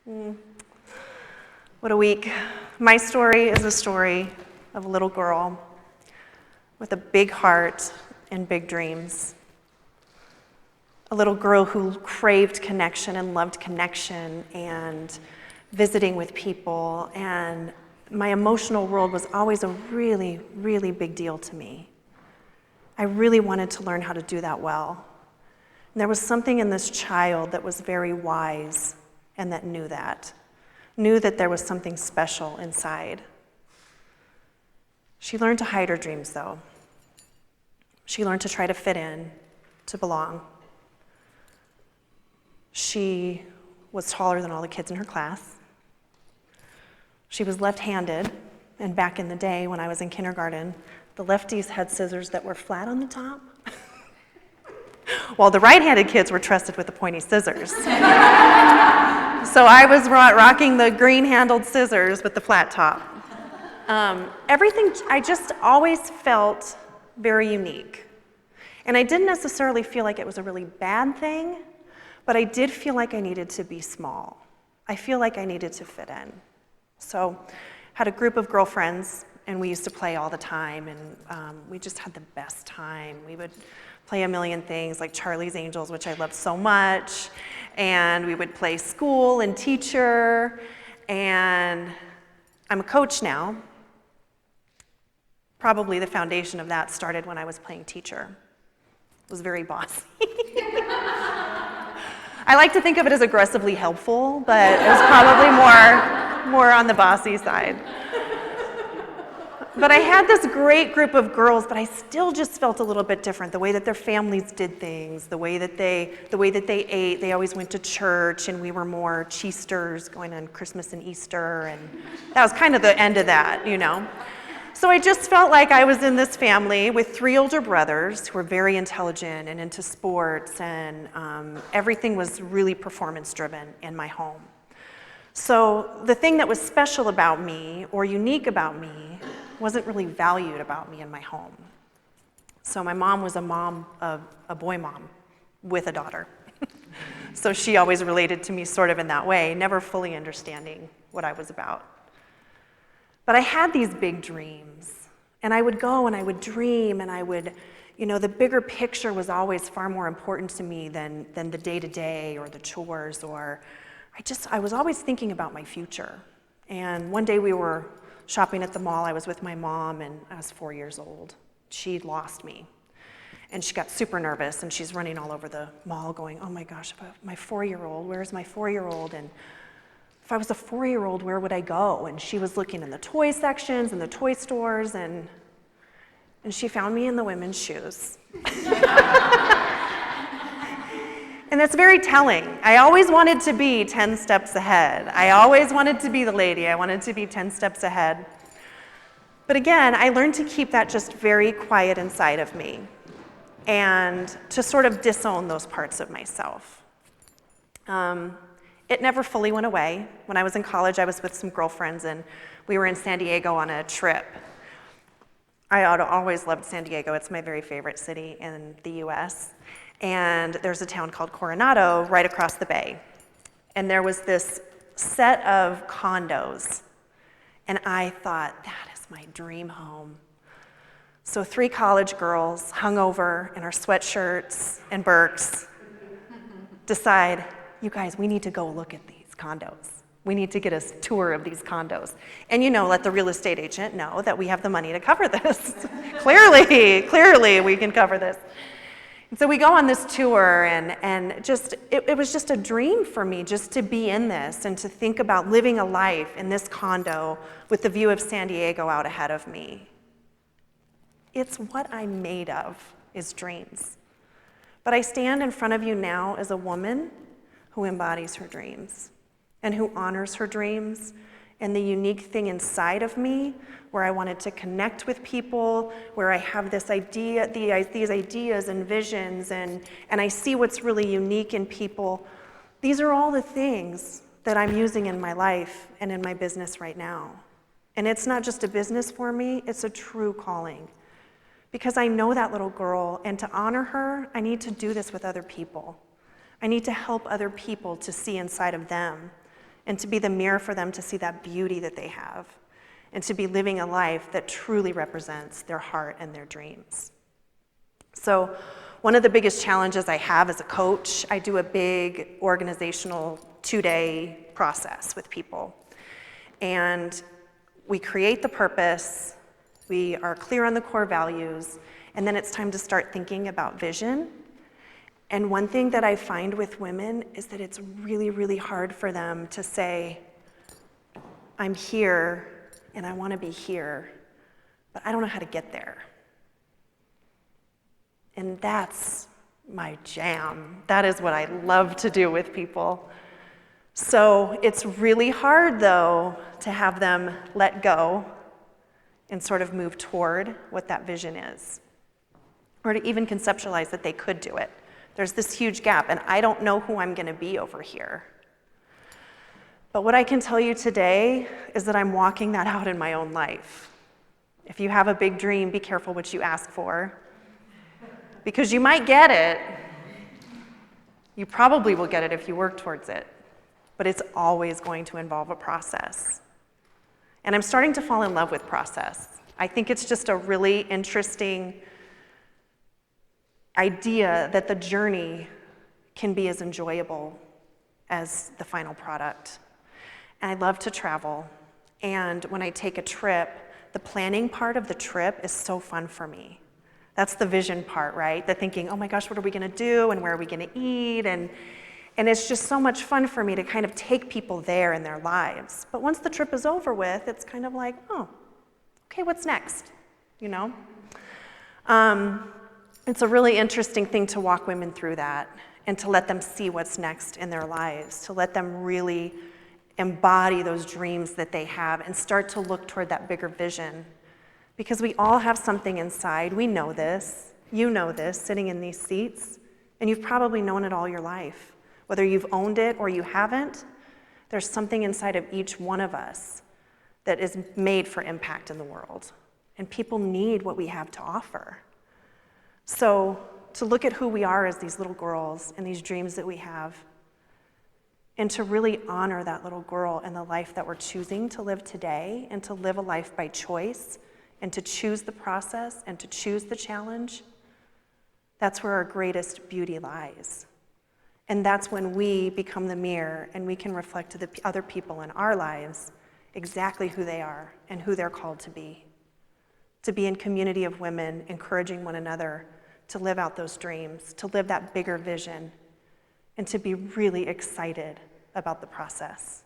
What a week. My story is a story of a little girl with a big heart and big dreams. A little girl who craved connection and loved connection and visiting with people. And my emotional world was always a really, really big deal to me. I really wanted to learn how to do that well. And there was something in this child that was very wise and that knew that there was something special inside. She learned to hide her dreams, though. She learned to try to fit in, to belong. She was taller than all the kids in her class. She was left-handed, and back in the day when I was in kindergarten, the lefties had scissors that were flat on the top, while the right-handed kids were trusted with the pointy scissors. So I was rocking the green-handled scissors with the flat top. Everything, I just always felt very unique. And I didn't necessarily feel like it was a really bad thing, but I did feel like I needed to be small. I feel like I needed to fit in. So I had a group of girlfriends, and we used to play all the time, and we just had the best time. We would play a million things like Charlie's Angels, which I loved so much, and we would play school and teacher, and I'm a coach now. Probably the foundation of that started when I was playing teacher. It was very bossy. I like to think of it as aggressively helpful, but it was probably more on the bossy side. But I had this great group of girls, but I still just felt a little bit different. The way that their families did things, the way that they ate. They always went to church, and we were more cheesters, going on Christmas and Easter, and that was kind of the end of that, you know. So I just felt like I was in this family with 3 older brothers who were very intelligent and into sports, and everything was really performance-driven in my home. So the thing that was special about me or unique about me wasn't really valued about me in my home. So my mom was a boy mom with a daughter. So she always related to me sort of in that way, never fully understanding what I was about. But I had these big dreams, and I would go and I would dream, and I would, the bigger picture was always far more important to me than the day-to-day or the chores, or I was always thinking about my future. And one day we were shopping at the mall. I was with my mom, and I was 4 years old. She'd lost me, and she got super nervous, and she's running all over the mall going, oh my gosh, my 4-year-old, where's my 4-year-old? And if I was a 4-year-old, where would I go? And she was looking in the toy sections and the toy stores, and she found me in the women's shoes. And that's very telling. I always wanted to be 10 steps ahead. I always wanted to be the lady. I wanted to be 10 steps ahead. But again, I learned to keep that just very quiet inside of me and to sort of disown those parts of myself. It never fully went away. When I was in college, I was with some girlfriends, and we were in San Diego on a trip. I always loved San Diego. It's my very favorite city in the US. And there's a town called Coronado right across the bay. And there was this set of condos. And I thought, that is my dream home. So 3 college girls hungover in our sweatshirts and Birks decide, you guys, we need to go look at these condos. We need to get a tour of these condos. And let the real estate agent know that we have the money to cover this. Clearly we can cover this. And so we go on this tour, and it was just a dream for me just to be in this and to think about living a life in this condo with the view of San Diego out ahead of me. It's what I'm made of, is dreams. But I stand in front of you now as a woman who embodies her dreams and who honors her dreams, and the unique thing inside of me where I wanted to connect with people, where I have these ideas and visions, and I see what's really unique in people. These are all the things that I'm using in my life and in my business right now. And it's not just a business for me, it's a true calling. Because I know that little girl, and to honor her, I need to do this with other people. I need to help other people to see inside of them and to be the mirror for them to see that beauty that they have, and to be living a life that truly represents their heart and their dreams. So one of the biggest challenges I have as a coach, I do a big organizational 2-day process with people. And we create the purpose, we are clear on the core values, and then it's time to start thinking about vision. And one thing that I find with women is that it's really, really hard for them to say, I'm here and I want to be here, but I don't know how to get there. And that's my jam. That is what I love to do with people. So it's really hard, though, to have them let go and sort of move toward what that vision is, or to even conceptualize that they could do it. There's this huge gap, and I don't know who I'm going to be over here. But what I can tell you today is that I'm walking that out in my own life. If you have a big dream, be careful what you ask for, because you might get it. You probably will get it if you work towards it, but it's always going to involve a process. And I'm starting to fall in love with process. I think it's just a really interesting idea that the journey can be as enjoyable as the final product. And I love to travel. And when I take a trip, the planning part of the trip is so fun for me. That's the vision part, right? The thinking, oh my gosh, what are we gonna do and where are we gonna eat? And it's just so much fun for me to kind of take people there in their lives. But once the trip is over with, it's kind of like, oh, okay, what's next? You know? It's a really interesting thing to walk women through that and to let them see what's next in their lives, to let them really embody those dreams that they have and start to look toward that bigger vision. Because we all have something inside. We know this. You know this, sitting in these seats. And you've probably known it all your life. Whether you've owned it or you haven't, there's something inside of each one of us that is made for impact in the world. And people need what we have to offer. So to look at who we are as these little girls and these dreams that we have, and to really honor that little girl and the life that we're choosing to live today, and to live a life by choice, and to choose the process and to choose the challenge, that's where our greatest beauty lies. And that's when we become the mirror and we can reflect to the other people in our lives exactly who they are and who they're called to be. To be in community of women, encouraging one another to live out those dreams, to live that bigger vision, and to be really excited about the process.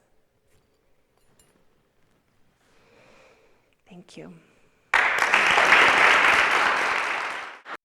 Thank you.